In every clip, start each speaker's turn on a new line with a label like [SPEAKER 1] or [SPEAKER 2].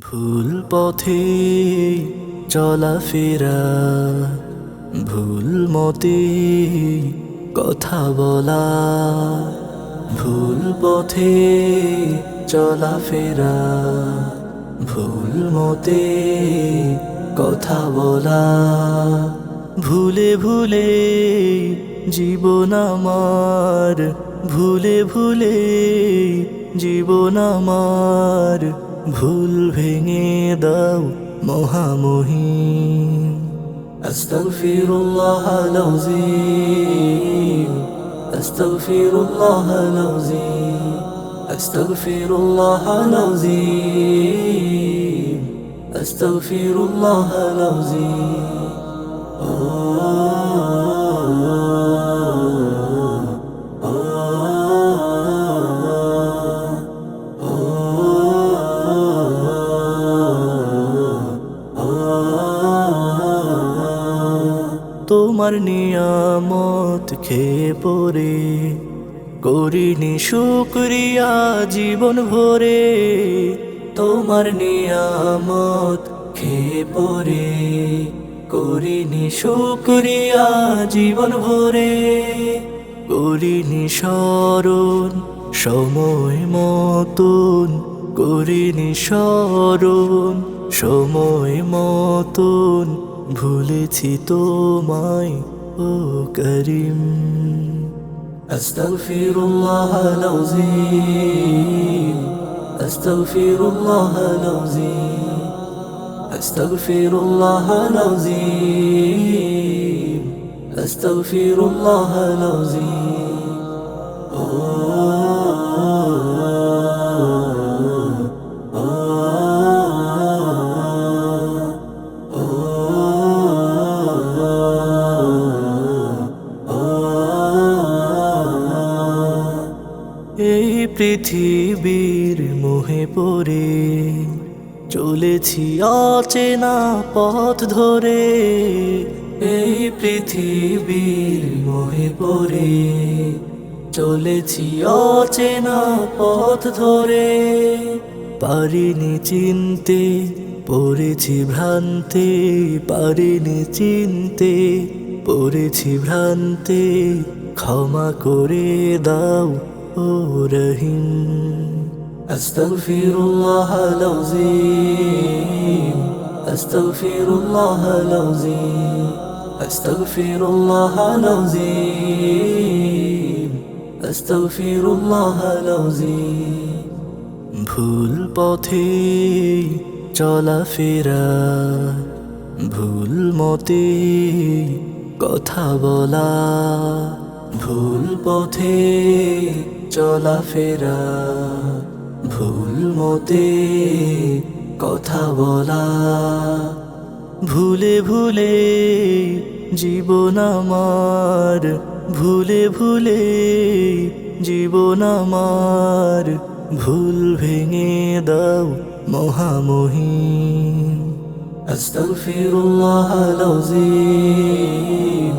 [SPEAKER 1] ভুল পথে চলাফেরা, ভুল মতে কথা বলা। ভুল পথে চলাফেরা, ভুল মতে কথা বলা। ভুলে ভুলে জীবন আমার, ভুলে ভুলে জীবন আমার। ভুল ভেঙে দাও মহামহিম। আস্তাগফিরুল্লাহাল আযীম, আস্তাগফিরুল্লাহাল আযীম, আস্তাগফিরুল্লাহাল আযীম, আস্তাগফিরুল্লাহাল আযীম। তোমার নিয়ামত খেয়ে পরে করিনি শুকরিয়া জীবন ভরে। তোমার নিয়ামত খেয়ে পরে করিনি শুকরিয়া জীবন ভরে। করিনি স্মরণ সময় মতন, করিনি স্মরণ সময় মতন। ভুলেছি তোমায় ও করিম। আস্তাগফিরুল্লাহাল আযীম, আস্তাগফিরুল্লাহাল আযীম, আস্তাগফিরুল্লাহাল আযীম, আস্তাগফিরুল্লাহাল আযীম। এই পৃথিবীর মোহে পড়ে চলেছি অচেনা পথ ধরে। এই পৃথিবীর মোহে পড়ে চলেছি অচেনা পথ ধরে। পারিনি চিনতে পড়েছি ভ্রান্তে, পারিনি চিনতে পড়েছি ভ্রান্তে। ক্ষমা করে দাও ও রহিম। আস্তাগফিরুল্লাহাল আযীম, আস্তাগফিরুল্লাহাল আযীম, আস্তাগফিরুল্লাহাল আযীম, আস্তাগফিরুল্লাহাল আযীম। ভুল পথে চলাফেরা, ভুল মতে কথা বলা। ভুল পথে চলাফেরা, ভুল মতে কথা বলা। ভুলে ভুলে জীবন আমার, ভুলে ভুলে জীবন আমার। ভুল ভেঙে দাও মহামহিম। আস্তাগফিরুল্লাহাল আযীম,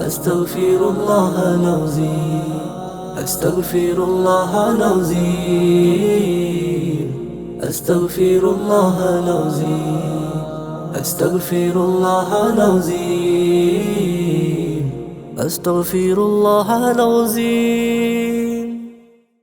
[SPEAKER 1] আস্তাগফিরুল্লাহাল আযীম, আস্তাগফিরুল্লাহাল আযীম, আস্তাগফিরুল্লাহাল আযীম, আস্তাগফিরুল্লাহাল আযীম, আস্তাগফিরুল্লাহাল আযীম।